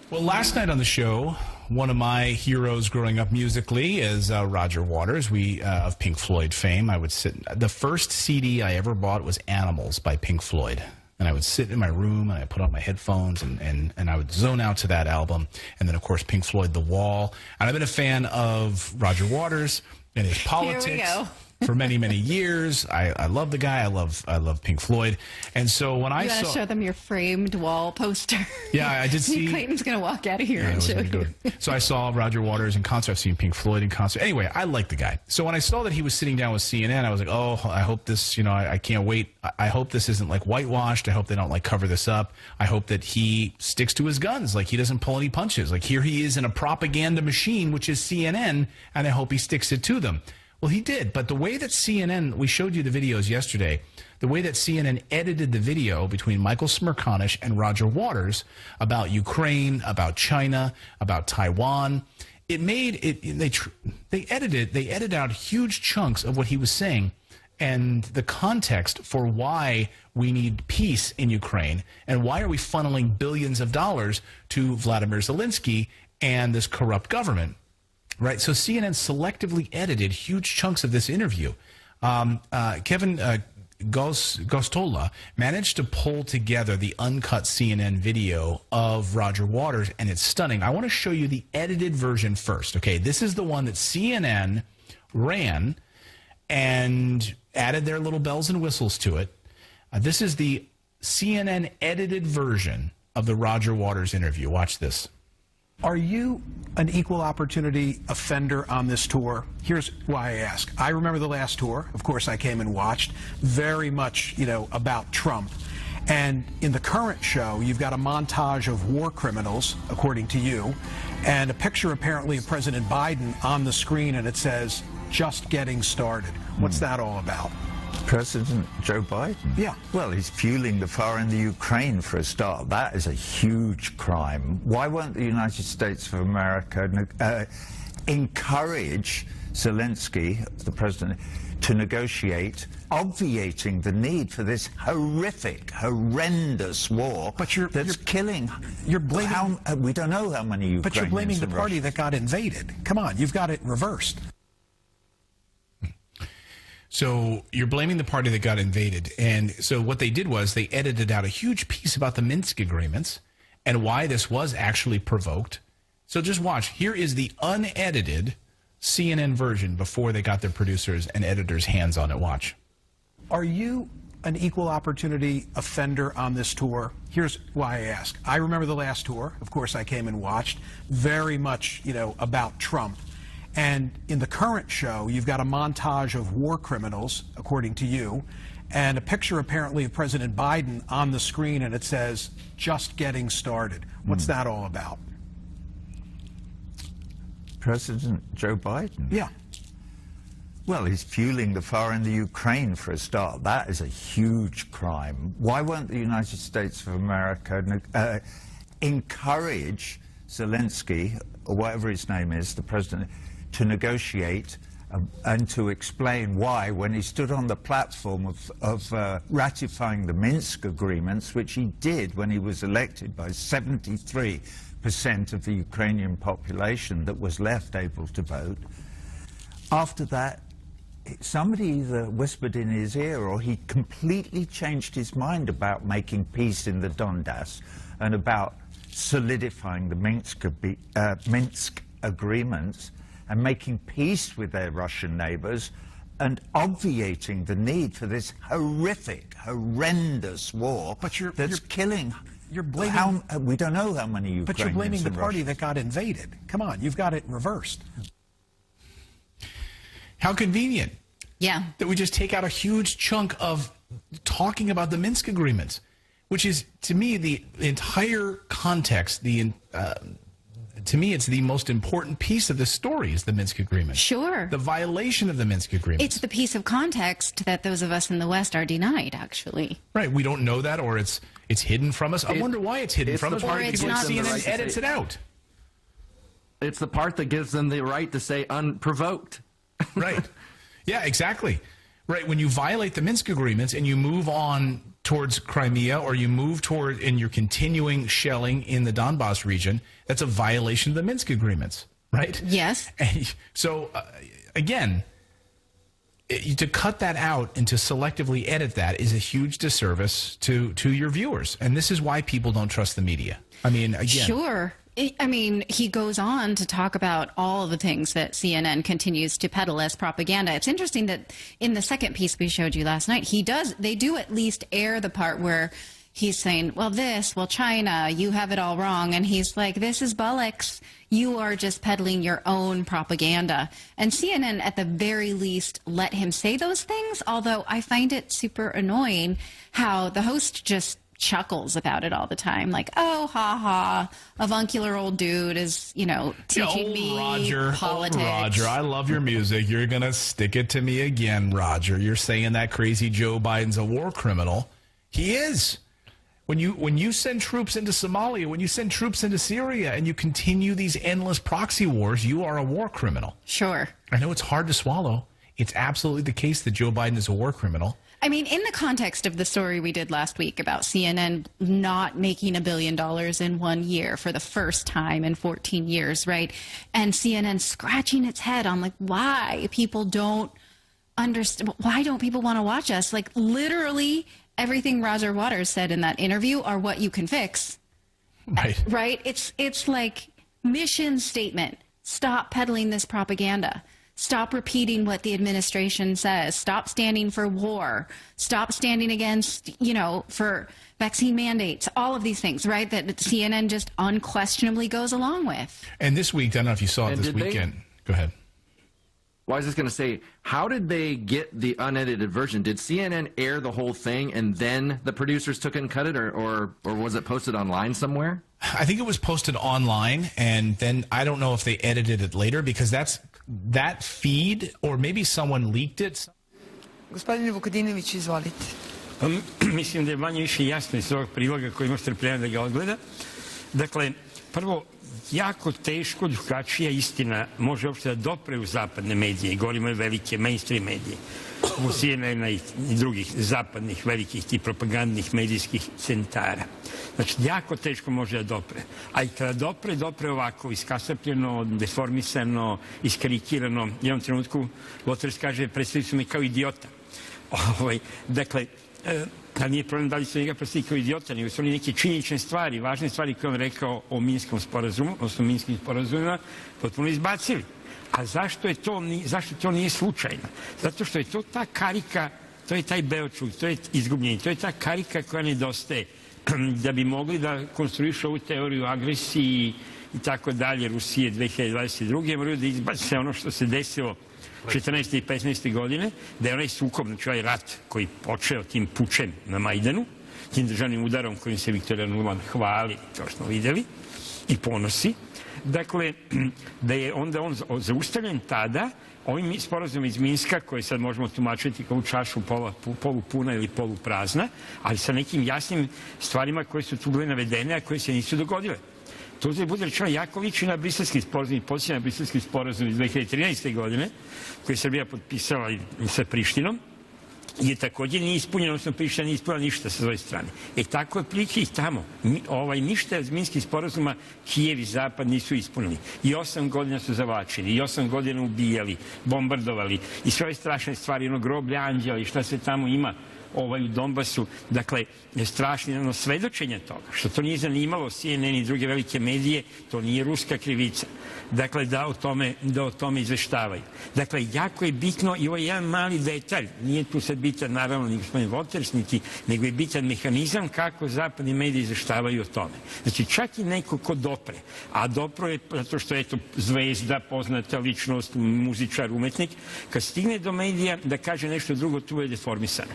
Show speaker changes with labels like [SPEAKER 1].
[SPEAKER 1] Well, last night on the show, one of my heroes growing up musically is Rogera Watersa. We of Pink Floyd fame. I would sit. The first CD I ever bought was Animals by Pink Floyd, and I would sit in my room and I put on my headphones and I would zone out to that album. And then of course Pink Floyd, The Wall. And I've been a fan of Rogera Watersa and his politics.
[SPEAKER 2] Here we go.
[SPEAKER 1] For many, many years. I love the guy. I love Pink Floyd. And so when I saw...
[SPEAKER 2] You gotta show them your framed wall poster.
[SPEAKER 1] Yeah, I did see...
[SPEAKER 2] Clayton's gonna walk out of here and show you.
[SPEAKER 1] So I saw Rogera Watersa in concert. I've seen Pink Floyd in concert. Anyway, I like the guy. So when I saw that he was sitting down with CNN, I was like, oh, I hope this, I can't wait. I hope this isn't like whitewashed. I hope they don't like cover this up. I hope that he sticks to his guns. Like he doesn't pull any punches. Like here he is in a propaganda machine, which is CNN, and I hope he sticks it to them. Well, he did, but the way that CNN, we showed you the videos yesterday, the way that CNN edited the video between Michael Smerconish and Rogera Watersa about Ukraine, about China, about Taiwan, it made it, they edited out huge chunks of what he was saying and the context for why we need peace in Ukraine and why are we funneling billions of dollars to Vladimir Zelensky and this corrupt government. Right, so CNN selectively edited huge chunks of this interview. Kevin Gostola managed to pull together the uncut CNN video of Rogera Watersa, and it's stunning. I want to show you the edited version first. Okay, this is the one that CNN ran and added their little bells and whistles to it. This is the CNN edited version of the Rogera Watersa interview. Watch this.
[SPEAKER 3] Are you an equal opportunity offender on this tour? Here's why I ask. I remember the last tour. Of course, I came and watched. Very much, about Trump. And in the current show, you've got a montage of war criminals, according to you, and a picture apparently of President Biden on the screen, and it says, just getting started. What's that all about?
[SPEAKER 4] President Joe Biden?
[SPEAKER 3] Yeah.
[SPEAKER 4] Well, he's fueling the fire in the Ukraine for a start. That is a huge crime. Why won't the United States of America encourage Zelensky, the president, to negotiate, obviating the need for this horrific, horrendous war that's killing?
[SPEAKER 3] You're blaming...
[SPEAKER 4] we don't know how many Ukrainians.
[SPEAKER 3] But you're blaming the party that got invaded. Come on, you've got it reversed.
[SPEAKER 1] So you're blaming the party that got invaded. And so what they did was they edited out a huge piece about the Minsk agreements and why this was actually provoked. So just watch. Here is the unedited CNN version before they got their producers and editors' hands on it. Watch.
[SPEAKER 3] Are you an equal opportunity offender on this tour? Here's why I ask. I remember the last tour. Of course, I came and watched. Very much, about Trump. And in the current show, you've got a montage of war criminals, according to you, and a picture apparently of President Biden on the screen, and it says, just getting started. What's that all about?
[SPEAKER 4] President Joe Biden?
[SPEAKER 3] Yeah.
[SPEAKER 4] Well, he's fueling the fire in the Ukraine for a start. That is a huge crime. Why won't the United States of America encourage Zelensky, or whatever his name is, the president, to negotiate and to explain why, when he stood on the platform of ratifying the Minsk agreements, which he did when he was elected by 73% of the Ukrainian population that was left able to vote, after that, somebody either whispered in his ear or he completely changed his mind about making peace in the Donbass and about solidifying the Minsk agreements and making peace with their Russian neighbors and obviating the need for this horrific, horrendous war that's killing...
[SPEAKER 3] You're blaming...
[SPEAKER 4] we don't know how many Ukrainians.
[SPEAKER 3] But you're blaming the party that got invaded. Come on, you've got it reversed.
[SPEAKER 1] How convenient.
[SPEAKER 2] Yeah. That
[SPEAKER 1] we just take out a huge chunk of talking about the Minsk agreements, which is, to me, the entire context, to me, it's the most important piece of the story is the Minsk agreement.
[SPEAKER 2] Sure.
[SPEAKER 1] The violation of the Minsk agreement.
[SPEAKER 2] It's the piece of context that those of us in the West are denied, actually.
[SPEAKER 1] Right. We don't know that, or it's hidden from us. I wonder why it's hidden from us.
[SPEAKER 2] Or it's not.
[SPEAKER 1] CNN edits it out.
[SPEAKER 5] It's the part that gives them the right to say unprovoked.
[SPEAKER 1] Right. Yeah, exactly. Right. When you violate the Minsk agreements and you move on towards Crimea or you move toward and you're continuing shelling in the Donbass region, that's a violation of the Minsk agreements, right?
[SPEAKER 2] Yes.
[SPEAKER 1] And so, again, to cut that out and to selectively edit that is a huge disservice to your viewers. And this is why people don't trust the media. I mean, again.
[SPEAKER 2] Sure. I mean, he goes on to talk about all of the things that CNN continues to peddle as propaganda. It's interesting that in the second piece we showed you last night, they do at least air the part where he's saying, well, China, you have it all wrong. And he's like, this is bollocks. You are just peddling your own propaganda. And CNN, at the very least, let him say those things, although I find it super annoying how the host just chuckles about it all the time, like, oh, ha ha, avuncular old dude is, teaching me politics.
[SPEAKER 1] Roger, I love your music. You're gonna stick it to me again, Roger. You're saying that crazy Joe Biden's a war criminal. He is. When you send troops into Somalia, when you send troops into Syria, and you continue these endless proxy wars, you are a war criminal.
[SPEAKER 2] Sure.
[SPEAKER 1] I know it's hard to swallow. It's absolutely the case that Joe Biden is a war criminal.
[SPEAKER 2] I mean, in the context of the story we did last week about CNN not making $1 billion in 1 year for the first time in 14 years, right? And CNN scratching its head on, like, why people don't understand, why don't people want to watch us? Like, literally everything Rogera Watersa said in that interview are what you can fix.
[SPEAKER 1] Right.
[SPEAKER 2] Right? It's like mission statement. Stop peddling this propaganda. Stop repeating what the administration says. Stop standing for war. Stop standing against, for vaccine mandates. All of these things, right, that CNN just unquestionably goes along with.
[SPEAKER 1] And this week, I don't know if you saw it this weekend. Go ahead.
[SPEAKER 5] Well, I was just going to say, how did they get the unedited version? Did CNN air the whole thing and then the producers took it and cut it, or was it posted online somewhere?
[SPEAKER 1] I think it was posted online, and then I don't know if they edited it later, because that feed, or maybe someone leaked it.
[SPEAKER 6] Gospodine Vukadinović, izvolite.
[SPEAKER 7] Mislim da je manje više jasno iz ovog priloga koji ima strpljenja da ga odgleda. Dakle, prvo, jako teško drugačija istina može uopšte da dopre u zapadne medije. Govorimo o velike mainstream medije. U CNN-a i drugih zapadnih velikih tih propagandnih medijskih centara. Znači, jako teško može da dopre. A i kada dopre ovako, iskasapljeno, deformisano, iskarikirano. U jednom trenutku Waters kaže, predstavili su me kao idiota. Dakle, a nije problem da li se njega predstavili kao idiota, nego su oni neke činjenične stvari, važne stvari koje on rekao o Minskom sporazumu, odnosno Minskim sporazumima, potpuno izbacili. A zašto to nije slučajno? Zato što je to ta karika, to je taj beočuk, to je izgubljenje, to je ta karika koja nedostaje da bi mogli da konstruišu ovu teoriju agresiji i tako dalje Rusije 2022. Moraju da izbace ono što se desilo 14. i 15. godine, da je onaj sukob, znači ovaj rat koji počeo tim pučem na Majdanu, tim državnim udarom kojim se Viktorija Nuland hvali, kao što smo vidjeli, i ponosi. Dakle, da je onda on zaustavljen tada ovim sporazumom iz Minska, koje sad možemo tumačiti kao čašu polupuna ili poluprazna, ali sa nekim jasnim stvarima koje su tu bile navedene, a koje se nisu dogodile. To da bude rečeno jako liči na briselski sporazum i posljednji na briselski sporazum iz 2013. godine, koji je Srbija potpisala sa Prištinom, je također nije ispunjeno, odnosno Priština nije ispunila ništa sa svoje strane. Tako je prilike i tamo. Ništa iz Minskih sporazuma Kijev i Zapad nisu ispunili. I 8 godina su zavlačili, i 8 godina ubijali, bombardovali, i sve ove strašne stvari, ono groblje anđela i šta se tamo ima u Donbasu. Dakle, strašno svedočenje toga, što to nije zanimalo CNN i druge velike medije, to nije ruska krivica. Dakle, da o tome izveštavaju. Dakle, jako je bitno i ovo je jedan mali detalj, nije tu sad bitan naravno ni gospodin Waters, nego je bitan mehanizam kako zapadni mediji izveštavaju o tome. Znači, čak i neko ko dopre, a dopro je zato što je to zvezda, poznata ličnost, muzičar, umetnik, kad stigne do medija da kaže nešto drugo, tu je deformisana.